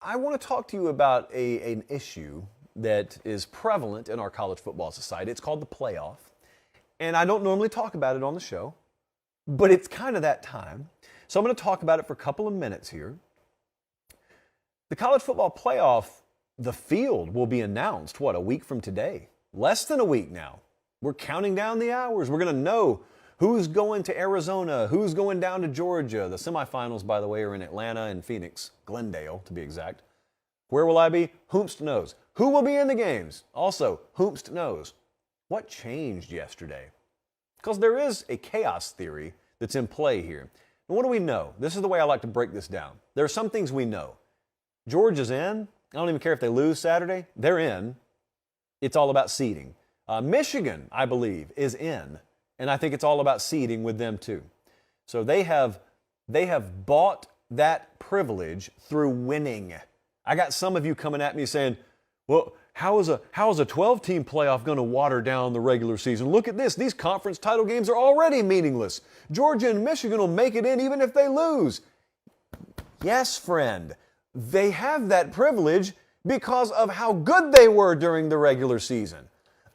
I want to talk to you about an issue that is prevalent in our college football society. It's called the playoff. And I don't normally talk about it on the show, but it's kind of that time. So I'm going to talk about it for a couple of minutes here. The college football playoff, the field will be announced, a week from today? Less than a week now. We're counting down the hours. We're going to know who's going to Arizona, who's going down to Georgia. The semifinals, by the way, are in Atlanta and Phoenix, Glendale to be exact. Where will I be? Whomst knows. Who will be in the games? Also, whomst knows. What changed yesterday? Because there is a chaos theory that's in play here. And what do we know? This is the way I like to break this down. There are some things we know. Georgia's in. I don't even care if they lose Saturday. They're in. It's all about seeding. Michigan, I believe, is in. And I think it's all about seeding with them too. So they have bought that privilege through winning. I got some of you coming at me saying, well, how is a 12-team playoff going to water down the regular season? Look at this. These conference title games are already meaningless. Georgia and Michigan will make it in even if they lose. Yes, friend. They have that privilege because of how good they were during the regular season.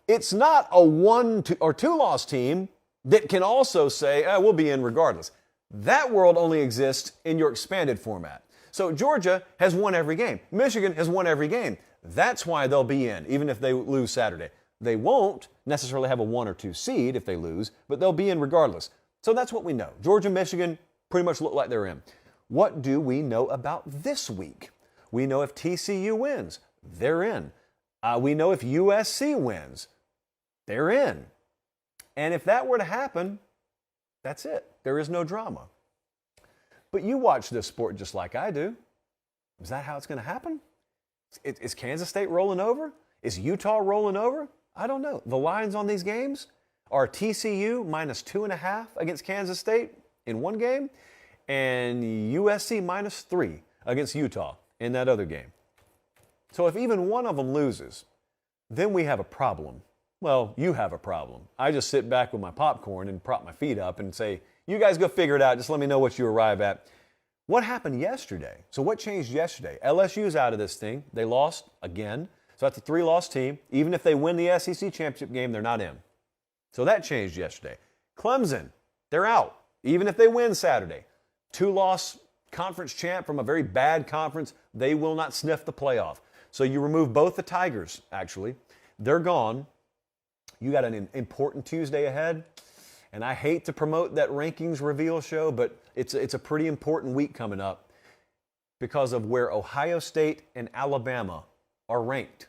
It's not a 1 or 2 loss team that can also say, we'll be in regardless. That world only exists in your expanded format. So Georgia has won every game. Michigan has won every game. That's why they'll be in, even if they lose Saturday. They won't necessarily have a 1 or 2 seed if they lose, but they'll be in regardless. So that's what we know. Georgia, Michigan pretty much look like they're in. What do we know about this week? We know if TCU wins, they're in. We know if USC wins, they're in. And if that were to happen, that's it. There is no drama. But you watch this sport just like I do. Is that how it's going to happen? Is Kansas State rolling over? Is Utah rolling over? I don't know. The lines on these games are TCU minus 2.5 against Kansas State in one game and USC minus 3 against Utah in that other game. So if even one of them loses, then we have a problem. Well, you have a problem. I just sit back with my popcorn and prop my feet up and say, you guys go figure it out. Just let me know what you arrive at. What happened yesterday? So what changed yesterday? LSU's out of this thing. They lost again. So that's a 3-loss team. Even if they win the SEC championship game, they're not in. So that changed yesterday. Clemson, they're out. Even if they win Saturday. 2-loss conference champ from a very bad conference, they will not sniff the playoff. So you remove both the Tigers, actually. They're gone. You got an important Tuesday ahead. And I hate to promote that rankings reveal show, but it's a pretty important week coming up because of where Ohio State and Alabama are ranked.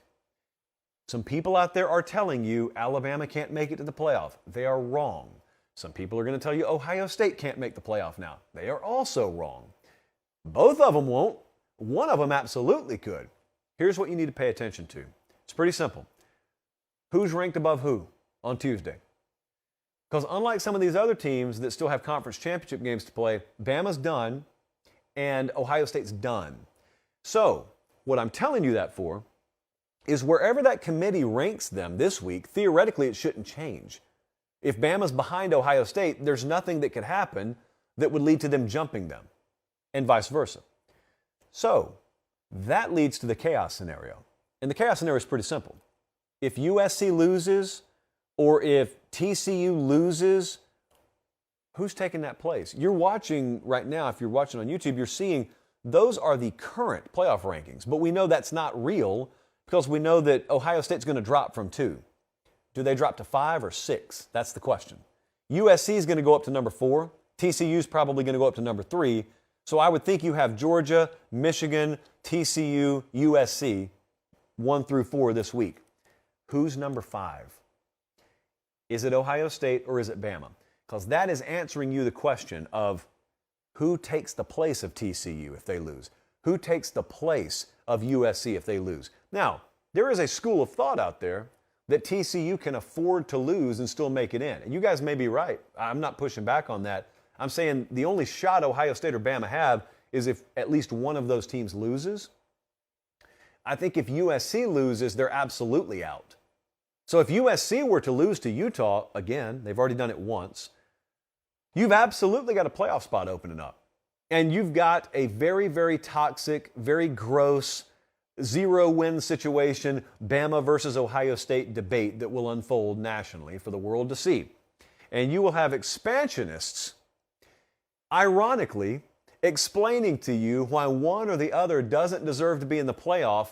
Some people out there are telling you Alabama can't make it to the playoff. They are wrong. Some people are going to tell you Ohio State can't make the playoff now. They are also wrong. Both of them won't. One of them absolutely could. Here's what you need to pay attention to. It's pretty simple. Who's ranked above who on Tuesday? Because unlike some of these other teams that still have conference championship games to play, Bama's done and Ohio State's done. So what I'm telling you that for is wherever that committee ranks them this week, theoretically it shouldn't change. If Bama's behind Ohio State, there's nothing that could happen that would lead to them jumping them, and vice versa. So that leads to the chaos scenario. And the chaos scenario is pretty simple. If USC loses or if TCU loses, who's taking that place? You're watching right now, if you're watching on YouTube, you're seeing those are the current playoff rankings. But we know that's not real because we know that Ohio State's going to drop from 2. Do they drop to 5 or 6? That's the question. USC is going to go up to number 4. TCU is probably going to go up to number 3. So I would think you have Georgia, Michigan, TCU, USC, 1 through 4 this week. Who's number 5? Is it Ohio State or is it Bama? Because that is answering you the question of who takes the place of TCU if they lose? Who takes the place of USC if they lose? Now, there is a school of thought out there that TCU can afford to lose and still make it in. And you guys may be right. I'm not pushing back on that. I'm saying the only shot Ohio State or Bama have is if at least one of those teams loses. I think if USC loses, they're absolutely out. So if USC were to lose to Utah, again, they've already done it once, you've absolutely got a playoff spot opening up. and you've got a very, very toxic, very gross, zero-win situation, Bama versus Ohio State debate that will unfold nationally for the world to see. And you will have expansionists, ironically, explaining to you why one or the other doesn't deserve to be in the playoff,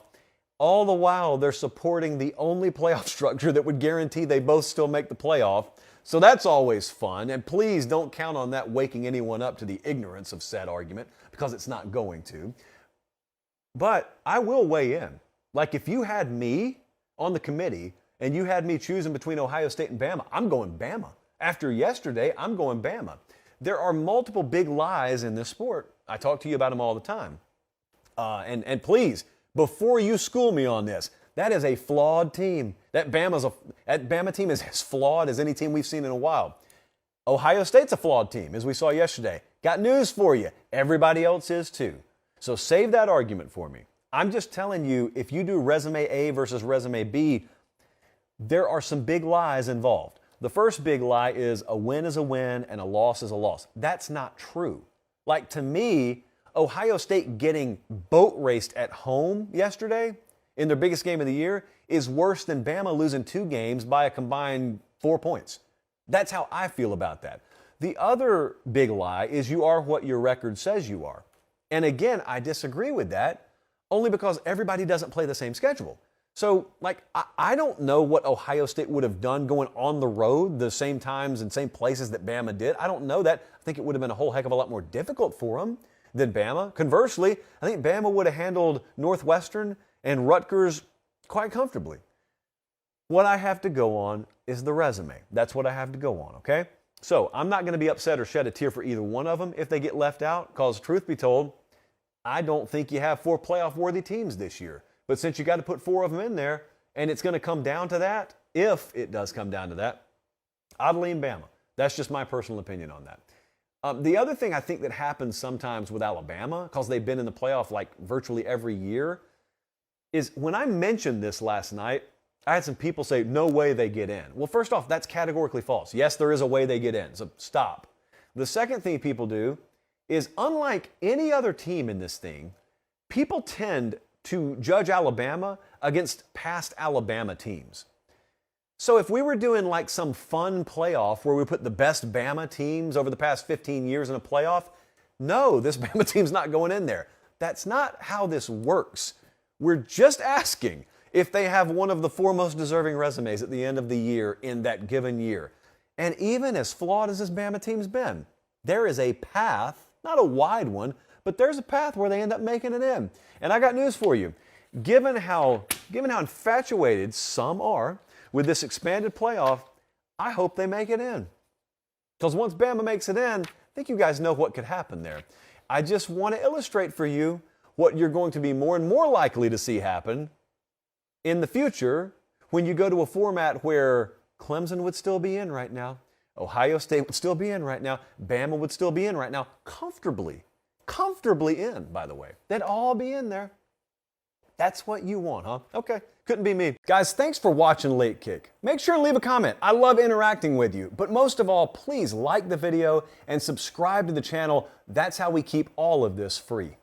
all the while they're supporting the only playoff structure that would guarantee they both still make the playoff. So that's always fun, and please don't count on that waking anyone up to the ignorance of said argument, because it's not going to. But I will weigh in. Like, if you had me on the committee and you had me choosing between Ohio State and Bama, I'm going Bama. After yesterday, I'm going Bama. There are multiple big lies in this sport. I talk to you about them all the time. And please, before you school me on this, that is a flawed team. That Bama team is as flawed as any team we've seen in a while. Ohio State's a flawed team, as we saw yesterday. Got news for you. Everybody else is too. So save that argument for me. I'm just telling you, if you do resume A versus resume B, there are some big lies involved. The first big lie is a win is a win and a loss is a loss. That's not true. Like, to me, Ohio State getting boat raced at home yesterday in their biggest game of the year is worse than Bama losing 2 games by a combined 4 points. That's how I feel about that. The other big lie is you are what your record says you are. And again, I disagree with that only because everybody doesn't play the same schedule. So, like, I don't know what Ohio State would have done going on the road the same times and same places that Bama did. I don't know that. I think it would have been a whole heck of a lot more difficult for them than Bama. Conversely, I think Bama would have handled Northwestern and Rutgers quite comfortably. What I have to go on is the resume. That's what I have to go on, okay? So I'm not going to be upset or shed a tear for either one of them if they get left out, because truth be told, I don't think you have 4 playoff-worthy teams this year. But since you got to put 4 of them in there, and it's going to come down to that, if it does come down to that, I'd lean Bama. That's just my personal opinion on that. The other thing I think that happens sometimes with Alabama, because they've been in the playoff like virtually every year, is when I mentioned this last night, I had some people say, no way they get in. Well, first off, that's categorically false. Yes, there is a way they get in, so stop. The second thing people do is, unlike any other team in this thing, people tend to judge Alabama against past Alabama teams. So if we were doing like some fun playoff where we put the best Bama teams over the past 15 years in a playoff, no, this Bama team's not going in there. That's not how this works. We're just asking if they have one of the 4 most deserving resumes at the end of the year in that given year. And even as flawed as this Bama team's been, there is a path, not a wide one, but there's a path where they end up making it in. And I got news for you. Given how infatuated some are with this expanded playoff, I hope they make it in. Because once Bama makes it in, I think you guys know what could happen there. I just want to illustrate for you what you're going to be more and more likely to see happen in the future when you go to a format where Clemson would still be in right now, Ohio State would still be in right now, Bama would still be in right now, comfortably in, by the way. They'd all be in there. That's what you want, huh? Okay, couldn't be me. Guys, thanks for watching Late Kick. Make sure and leave a comment. I love interacting with you. But most of all, please like the video and subscribe to the channel. That's how we keep all of this free.